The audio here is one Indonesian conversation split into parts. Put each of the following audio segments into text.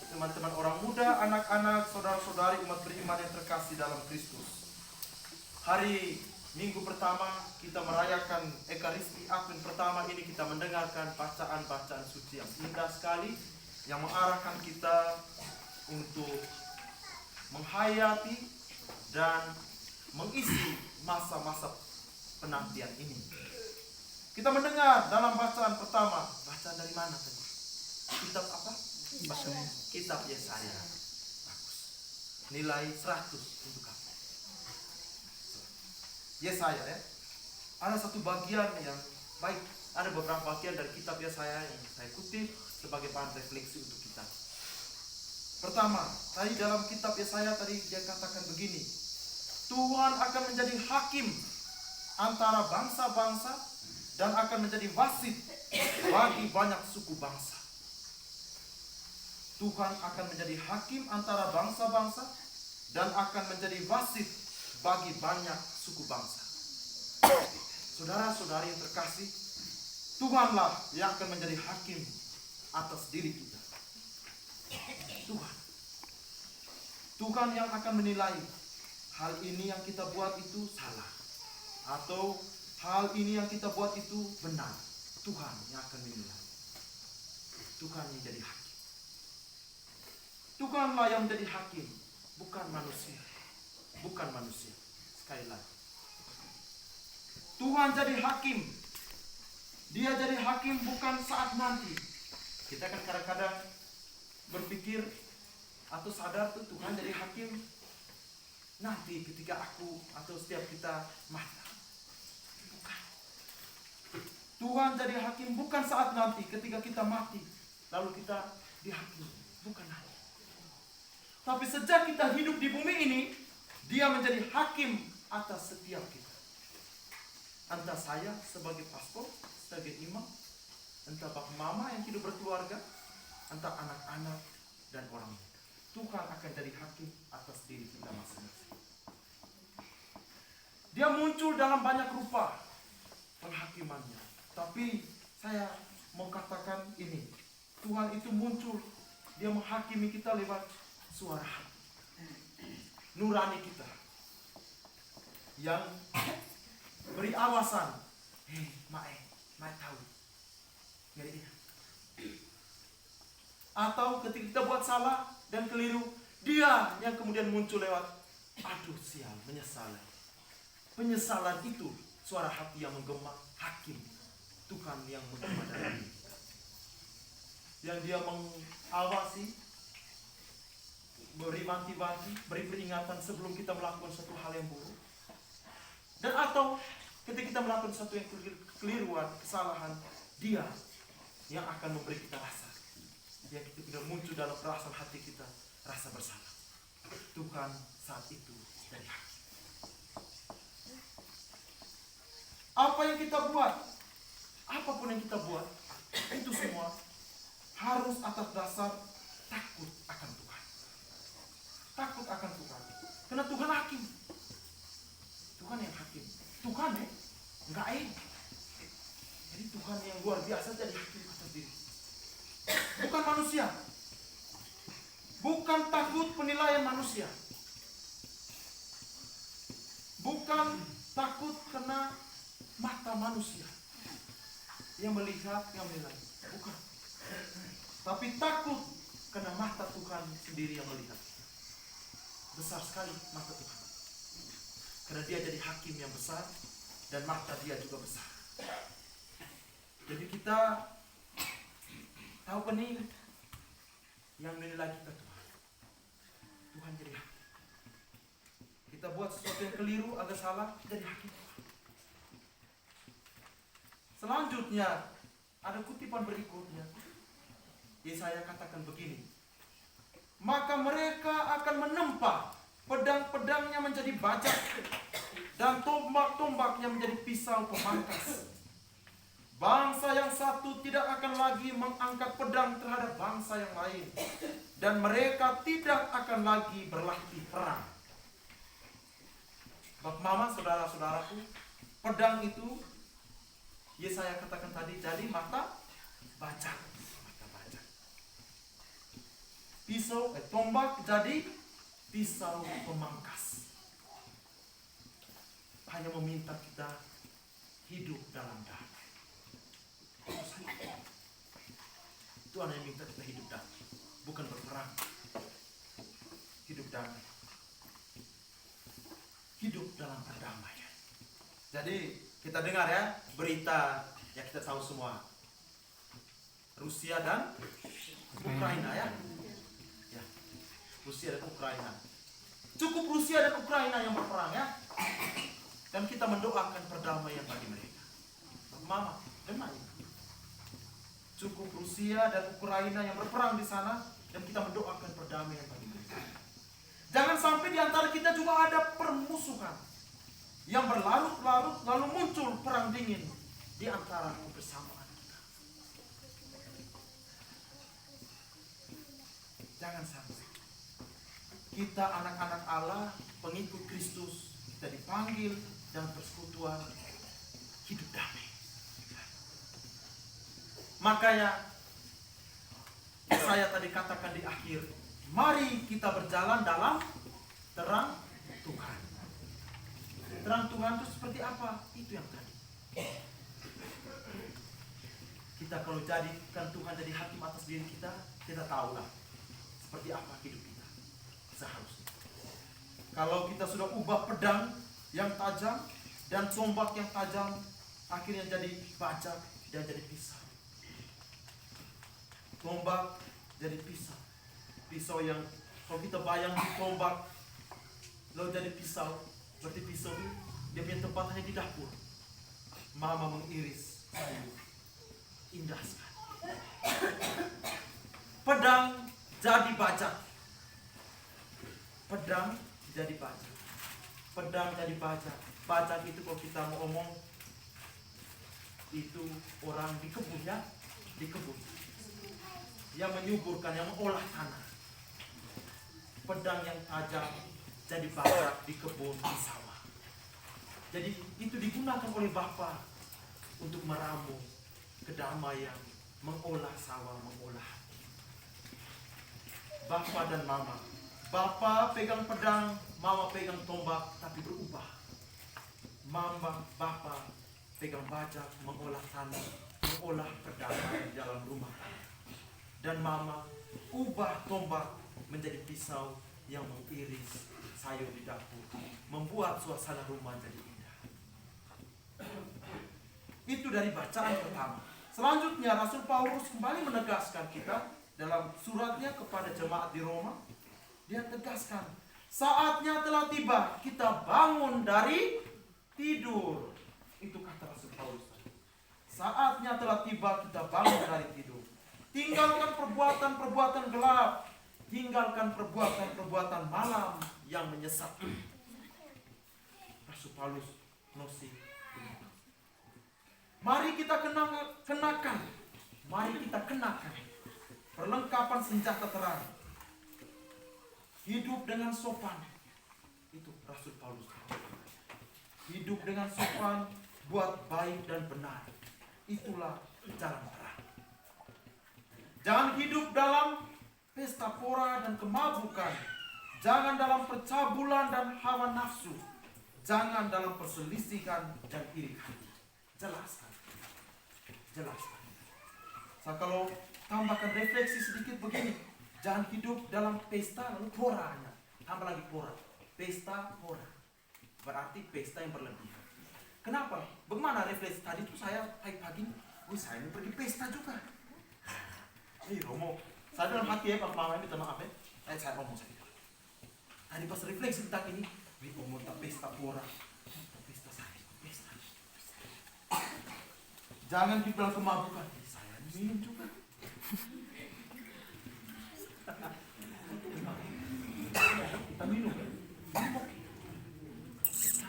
teman-teman orang muda, anak-anak, saudara-saudari umat beriman yang terkasih dalam Kristus. Hari Minggu pertama kita merayakan Ekaristi Advent pertama ini, kita mendengarkan bacaan-bacaan suci yang indah sekali yang mengarahkan kita untuk menghayati dan mengisi masa-masa penantian ini. Kita mendengar dalam bacaan pertama, bacaan dari mana tadi? Kitab apa? Kitab Yesaya. Bagus. Nilai 100 untuk kamu. Yesaya ya. Ada satu bagian yang baik. Ada beberapa bagian dari kitab Yesaya yang saya kutip sebagai bahan refleksi untuk kita. Pertama, tadi dalam kitab Yesaya tadi dia katakan begini. Tuhan akan menjadi hakim antara bangsa-bangsa dan akan menjadi wasit bagi banyak suku bangsa. Tuhan akan menjadi hakim antara bangsa-bangsa dan akan menjadi wasit bagi banyak suku bangsa. Saudara-saudari yang terkasih, Tuhanlah yang akan menjadi hakim atas diri kita. Tuhan yang akan menilai hal ini yang kita buat itu salah atau hal ini yang kita buat itu benar. Tuhan yang akan menilai. Tuhan yang jadi hakim. Tuhanlah yang menjadi hakim, bukan manusia. Bukan manusia. Sekali lagi. Tuhan jadi hakim. Dia jadi hakim bukan saat nanti. Kita kan kadang-kadang berpikir atau sadar tuh Tuhan jadi hakim nanti ketika aku atau setiap kita mati. Bukan. Tuhan jadi hakim bukan saat nanti ketika kita mati lalu kita dihakimi. Bukan nanti. Tapi sejak kita hidup di bumi ini, dia menjadi hakim atas setiap kita. Entah saya sebagai pastor, sebagai imam, entah bapak mama yang hidup berkeluarga, entah anak-anak dan orang muda. Tuhan akan jadi hakim atas diri kita masing-masing. Dia muncul dalam banyak rupa penghakimannya. Tapi saya mau katakan ini, Tuhan itu muncul, dia menghakimi kita lewat suara hati, nurani kita yang beri awasan. Mae tahu. Jadi atau ketika kita buat salah dan keliru, dia yang kemudian muncul lewat aduh sial, menyesal. Penyesalan itu suara hati yang menggema, hakim. Tuhan yang menggema dari yang dia mengawasi, beri wanti-wanti, beri peringatan sebelum kita melakukan satu hal yang buruk. Dan atau ketika kita melakukan satu yang keliruan, kesalahan, dia yang akan memberi kita rasa. Yang kita tidak muncul dalam perasaan hati kita, rasa bersalah. Tuhan saat itu dari hakim. Apa yang kita buat, apapun yang kita buat, itu semua harus atas dasar takut akan Tuhan. Takut akan Tuhan. Karena Tuhan hakim. Tuhan yang hakim. Tuhan ya, enggak Jadi Tuhan yang luar biasa jadi hakim atas diri. Bukan manusia. Bukan takut penilaian manusia. Bukan takut kena mata manusia yang melihat, yang menilai. Bukan. Tapi takut kena mata Tuhan sendiri yang melihat. Besar sekali mata Tuhan. Karena dia jadi hakim yang besar dan mata dia juga besar. Jadi kita tahu pening yang menilai kita Tuhan. Tuhan jadi hakim. Kita buat sesuatu yang keliru, agak salah, jadi hakim. Selanjutnya ada kutipan berikutnya. Yesaya katakan begini. Maka mereka akan menempa pedang-pedangnya menjadi bajak dan tombak-tombaknya menjadi pisau pemangkas. Bangsa yang satu tidak akan lagi mengangkat pedang terhadap bangsa yang lain, dan mereka tidak akan lagi berlatih perang. Bapak mama, saudara-saudaraku, pedang itu Yesaya katakan tadi jadi mata bajak. tombak jadi pisau pemangkas. Hanya meminta kita hidup dalam damai. Tuhan yang minta kita hidup damai, bukan berperang. Hidup damai. Hidup dalam perdamaian. Jadi kita dengar ya berita yang kita tahu semua. Rusia dan Ukraina ya. Ya. Rusia dan Ukraina. Cukup Rusia dan Ukraina yang berperang ya. Dan kita mendoakan perdamaian bagi mereka. Mama, dengar. Cukup Rusia dan Ukraina yang berperang di sana dan kita mendoakan perdamaian bagi mereka. Jangan sampai di antara kita juga ada permusuhan yang berlarut-larut lalu muncul perang dingin di antara kebersamaan kita. Jangan sampai kita anak-anak Allah, pengikut Kristus, kita dipanggil dan persekutuan hidup damai. Makanya saya tadi katakan di akhir, mari kita berjalan dalam terang Tuhan. Terang Tuhan itu seperti apa? Itu yang tadi. Kita kalau jadikan Tuhan jadi hakim atas diri kita, kita tahulah seperti apa hidup kita seharusnya. Kalau kita sudah ubah pedang yang tajam dan tombak yang tajam, akhirnya jadi bajak dan jadi pisau. Tombak jadi pisau. Pisau yang kalau kita bayang di tombak lalu jadi pisau, berarti pisau itu dia punya tempat hanya di dapur. Mama mengiris sayur, indah sekali. Pedang jadi bajak. Pedang jadi bajak. Pedang jadi bajak. Bajak itu kalau kita mau ngomong itu orang di kebun ya, di kebun. Yang menyuburkan, yang mengolah tanah. Pedang yang tajam jadi bajak di kebun, di sawah. Jadi itu digunakan oleh Bapa untuk meramu kedamaian, mengolah sawah, mengolah hati. Bapa dan Mama. Bapa pegang pedang, Mama pegang tombak, tapi berubah. Bapa pegang bajak, mengolah tanah, mengolah perdamaian di dalam rumah. Dan Mama ubah tombak menjadi pisau yang mengiris sayur di dapur, membuat suasana rumah jadi indah. Itu dari bacaan pertama. Selanjutnya Rasul Paulus kembali menegaskan kita dalam suratnya kepada jemaat di Roma. Dia tegaskan, saatnya telah tiba kita bangun dari tidur. Itu kata Rasul Paulus. Saatnya telah tiba kita bangun dari tidur. Tinggalkan perbuatan-perbuatan gelap. Tinggalkan perbuatan-perbuatan malam yang menyesatkan. Rasul Paulus nosi. Mari kita kenakan. Mari kita kenakan perlengkapan senjata terang. Hidup dengan sopan. Itu Rasul Paulus. Hidup dengan sopan, buat baik dan benar. Itulah jalan terang. Jangan hidup dalam pesta pora dan kemabukan. Jangan dalam percabulan dan hawa nafsu. Jangan dalam perselisihan dan iri hati. Jelaskan. Jelaskan. Saya kalau tambahkan refleksi sedikit begini. Jangan hidup dalam pesta lalu poranya. Tambah lagi pora. Pesta pora. Berarti pesta yang berlebihan. Kenapa? Bagaimana refleksi tadi itu saya pagi-pagi. Saya ini pergi pesta juga. Romo, saya dalam hati ya, Pak Mama minta maaf ya. Saya ngomong saja. Tadi pas refleksi tentang ini, ngomong tak pesta pora, pesta saya, pesta. Jangan kita kemabukan. Saya minum juga. Kita minum kan?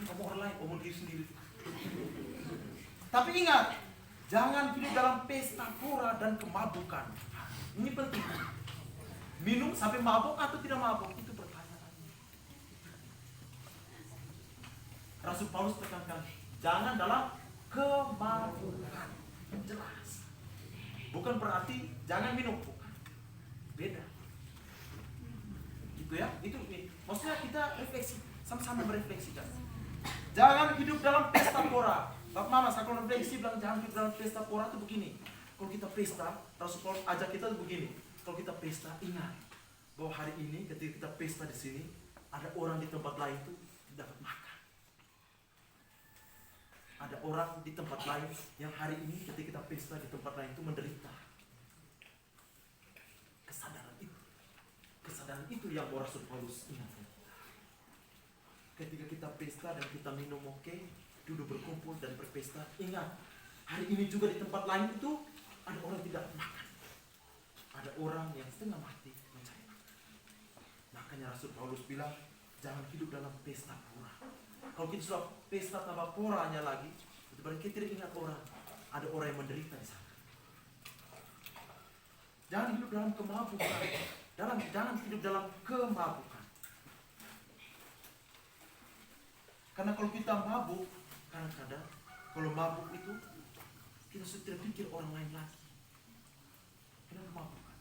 Kamu orang lain, ngomong diri sendiri. Tapi ingat, jangan hidup dalam pesta pora dan kemabukan. Ini penting. Minum sampai mabuk atau tidak mabuk itu pertanyaannya. Rasul Paulus tekankan, jangan dalam kemabukan. Jelas. Bukan berarti jangan minum, bukan. Beda. Itu ya, itu maksudnya kita refleksi, sama-sama merefleksikan. Jangan hidup dalam pesta pora. Bapak Mama, saya kalau refleksi bilang jangan hidup dalam pesta pora itu begini. Kalau kita pesta, Rasul Paulus ajak kita begini. Kalau kita pesta, ingat bahwa hari ini ketika kita pesta di sini, ada orang di tempat lain itu tidak dapat makan. Ada orang di tempat lain yang hari ini ketika kita pesta di tempat lain itu menderita. Kesadaran itu yang Rasul Paulus ingatkan. Ketika kita pesta dan kita minum duduk berkumpul dan berpesta, ingat hari ini juga di tempat lain itu ada orang tidak makan. Ada orang yang setengah mati mencari makan. Makanya Rasul Paulus bilang jangan hidup dalam pesta pora. Kalau kita sudah pesta tambah poranya lagi, itu berarti kita tidak ingat orang. Ada orang yang menderita di sana. Jangan hidup dalam kemabukan. Jangan hidup dalam kemabukan. Karena kalau kita mabuk, kadang-kadang kalau mabuk itu kita sudah pikir orang lain lagi. Kita kemabukan.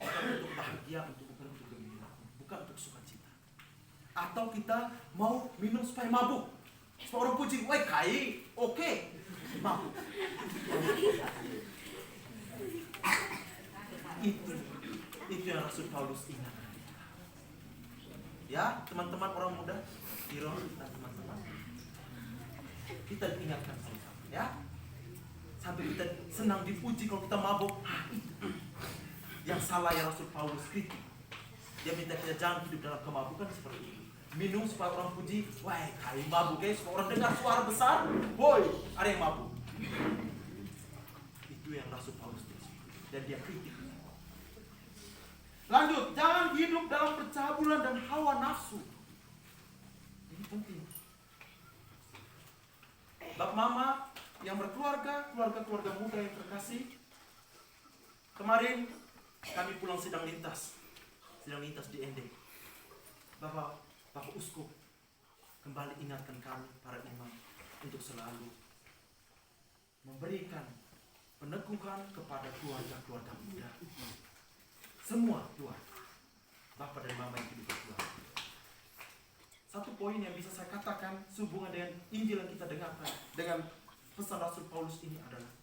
Bukan untuk bahagia, bukan untuk gembira, bukan untuk sukacita. Atau kita mau minum supaya mabuk, supaya orang puji, wah kai, oke, mabuk. Itu yang Rasul Paulus ingatkan. Ya, teman-teman orang muda, Tiro dan teman-teman, kita diingatkan sama-sama, ya. Sampai kita senang dipuji kalau kita mabuk. Yang salah ya Rasul Paulus kritik. Dia minta kita jangan hidup dalam kemabukan seperti itu. Minum supaya orang puji, wah kai mabuk guys, supaya orang dengar suara besar, woi ada yang mabuk. Itu yang Rasul Paulus kritik. Dan dia kritik. Lanjut, jangan hidup dalam percabulan dan hawa nafsu. Ini penting. Bapak Mama yang berkeluarga, keluarga muda yang terkasih, kemarin kami pulang sidang lintas di Ende. Bapak Uskup kembali ingatkan kami para imam untuk selalu memberikan peneguhan kepada keluarga muda. Semua keluarga, Bapak dan Mama yang hidup berkeluarga. Satu poin yang bisa saya katakan sehubungan dengan Injil yang kita dengarkan, dengan pesan Rasul Paulus ini adalah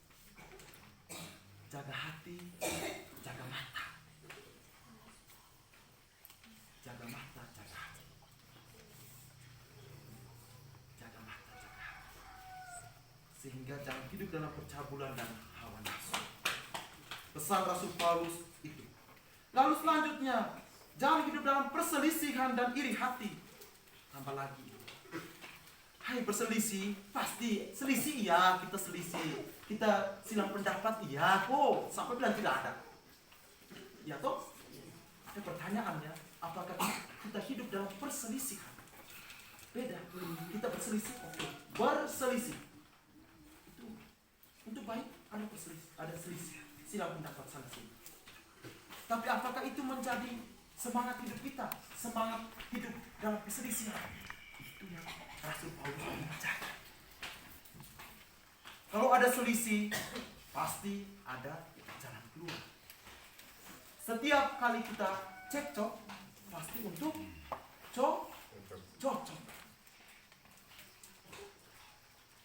jaga hati, jaga mata. Jaga mata, jaga hati. Jaga mata, jaga hati. Sehingga jangan hidup dalam percabulan dan hawa nafsu. Pesan Rasul Paulus itu. Lalu selanjutnya, jangan hidup dalam perselisihan dan iri hati. Tambah lagi. Hai berselisih, pasti selisih ya, kita selisih. Kita silang pendapat, iya kok. Sampai bilang tidak ada. Ya toh? Ada pertanyaannya, apakah kita hidup dalam perselisihan? Beda. Kita berselisih, oke. Berselisih. Itu untuk baik ada perselisih, ada selisih. Silang pendapat sana sini. Tapi apakah itu menjadi semangat hidup kita? Semangat hidup dalam perselisihan? Itu yang Rasul Paulus mengajarkan. Kalau ada selisih, pasti ada jalan keluar. Setiap kali kita cekcok, pasti untuk cocok.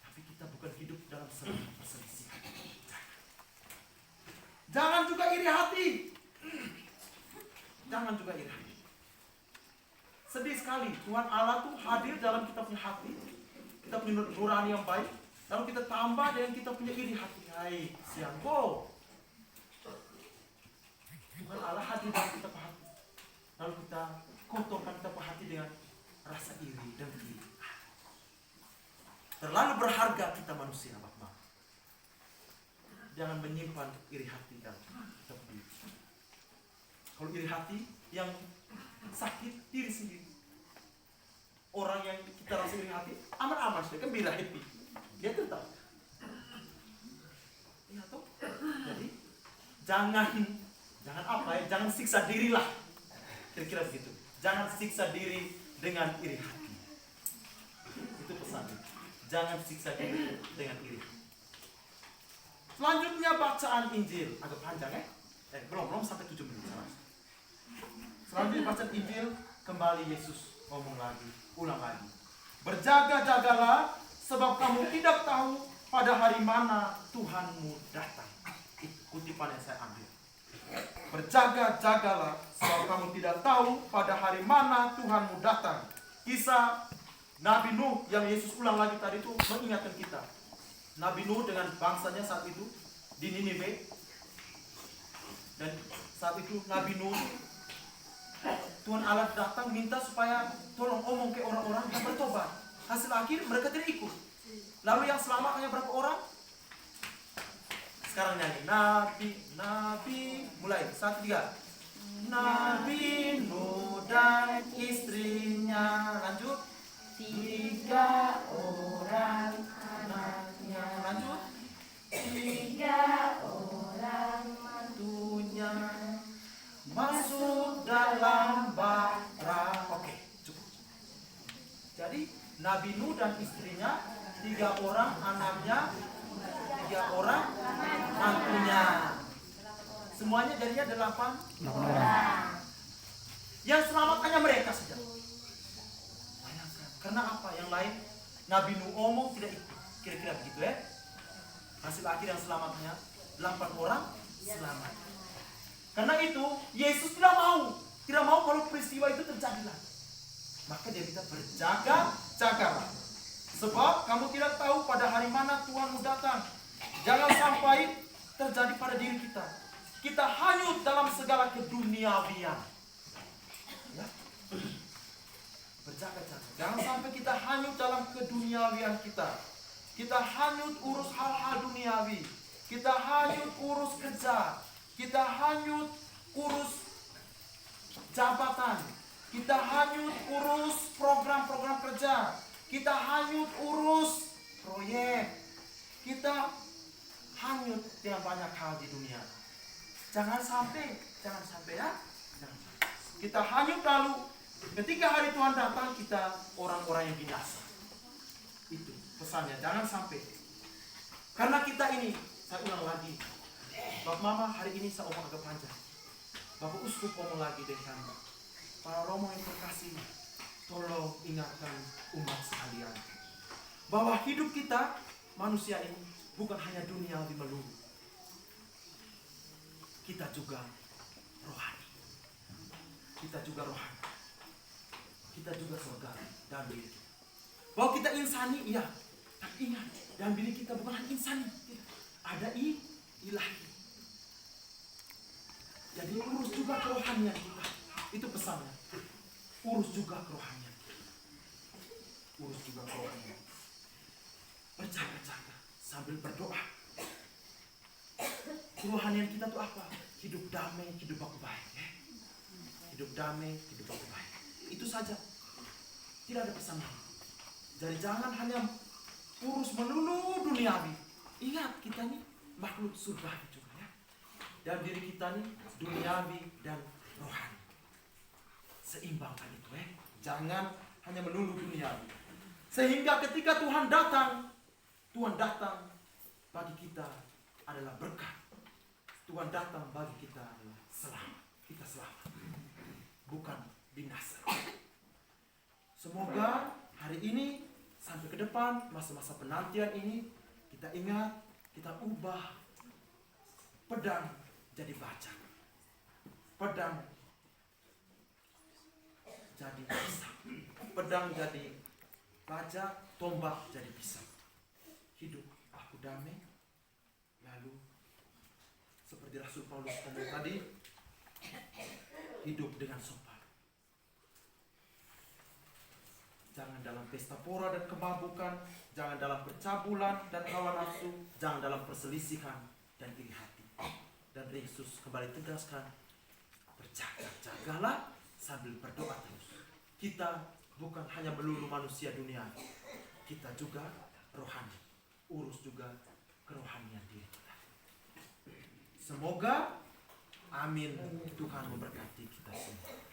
Tapi kita bukan hidup dalam semangat perselisihan. Jangan juga iri hati. Jangan juga iri hati. Sedih sekali Tuhan Allah tuh hadir dalam kita punya hati, kita punya nurani yang baik, lalu kita tambah dengan kita punya iri hati. Hai, siang go. Tuhan Allah hadir dalam kita punya hati, lalu kita kotorkan kita punya hati dengan rasa iri dan iri. Terlalu berharga kita manusia, Bapak. Jangan menyimpan iri hati dalam kita punya. Kalau iri hati yang sakit diri sendiri. Orang yang kita rasa iri hati aman-aman saja, gembira, happy. Dia tetap. Ya toh? Jadi jangan apa ya? Jangan siksa diri lah. Kira-kira begitu. Jangan siksa diri dengan iri hati. Itu pesannya. Jangan siksa diri dengan iri. Selanjutnya bacaan Injil agak panjang ya. Belum sampai 7 menit. Selanjutnya di bacaan Injil, kembali Yesus ngomong lagi, ulang lagi. Berjaga-jagalah, sebab kamu tidak tahu pada hari mana Tuhanmu datang. Kutipan yang saya ambil. Berjaga-jagalah, sebab kamu tidak tahu pada hari mana Tuhanmu datang. Kisah Nabi Nuh yang Yesus ulang lagi tadi itu mengingatkan kita. Nabi Nuh dengan bangsanya saat itu di Niniwe. Dan saat itu Nabi Nuh, Tuhan Allah datang minta supaya tolong omong ke orang-orang yang bertobat. Hasil akhir mereka tidak ikut. Lalu yang selamat hanya berapa orang? Sekarang nyanyi. Nabi, mulai 1, 2. Nabi Nuh dan istrinya, lanjut. 3 orang anaknya, lanjut. 3 orang mantunya masuk dalam bara. Oke, cukup. Jadi Nabi Nuh dan istrinya, 3 orang anaknya, 3 orang mantunya. Semuanya jadinya 8 orang. Yang selamat hanya mereka saja. Bayangkan. Karena apa? Yang lain Nabi Nuh omong tidak ikut. Kira-kira begitu ya. Hasil akhir yang selamatnya 8 orang selamat. Karena itu Yesus tidak mau kalau peristiwa itu terjadi lagi. Maka dia minta berjaga-jagalah. Sebab kamu tidak tahu pada hari mana Tuhanmu datang. Jangan sampai terjadi pada diri kita. Kita hanyut dalam segala keduniawian. Ya. Berjaga-jaga. Jangan sampai kita hanyut dalam keduniawian kita. Kita hanyut urus hal-hal duniawi. Kita hanyut urus kerja. Kita hanyut urus jabatan. Kita hanyut urus program-program kerja. Kita hanyut urus proyek. Kita hanyut dengan banyak hal di dunia. Jangan sampai ya. Jangan sampai. Kita hanyut lalu ketika hari Tuhan datang kita orang-orang yang binasa. Itu pesannya, jangan sampai. Karena kita ini, saya ulang lagi. Bapak Mama hari ini saya omong agak panjang. Bapak Uskup omong lagi dengan para romo yang terkasih. Tolong ingatkan umat sekalian bahwa hidup kita manusia ini bukan hanya duniawi melulu. Kita juga rohani. Kita juga rohani. Kita juga surgawi dalam diri kita. Bahwa kita insani, iya. Tapi ingat, dalam diri kita bukan hanya insani. Ada ilahi. Jadi urus juga kerohanian kita. Itu pesannya. Urus juga kerohanian. Urus juga kerohanian. Berjaga-jaga sambil berdoa. Kerohanian kita itu apa? Hidup damai, hidup aku baik. Ya? Hidup damai, hidup aku baik. Itu saja. Tidak ada pesan lain. Jadi jangan hanya urus melulu duniawi. Ingat kita ini makhluk surgawi juga ya. Dan diri kita ini duniawi dan rohani. Seimbangkan itu ya. Jangan hanya melulu duniawi. Sehingga ketika Tuhan datang bagi kita adalah berkat. Tuhan datang bagi kita adalah selamat. Kita selamat. Bukan binasa. Semoga hari ini sampai ke depan masa-masa penantian ini kita ingat, kita ubah pedang jadi bajak. Pedang jadi pisau. Pedang jadi bajak, tombak jadi pisau. Hidup aku damai. Lalu seperti Rasul Paulus ngomong tadi, hidup dengan sopan. Jangan dalam pesta pora dan kemabukan, jangan dalam percabulan dan hawa nafsu, jangan dalam perselisihan dan iri hati. Dan Yesus kembali tegaskan, berjaga-jagalah sambil berdoa terus. Kita bukan hanya melulu manusia dunia, kita juga rohani. Urus juga kerohanian diri kita. Semoga amin. Tuhan memberkati kita semua.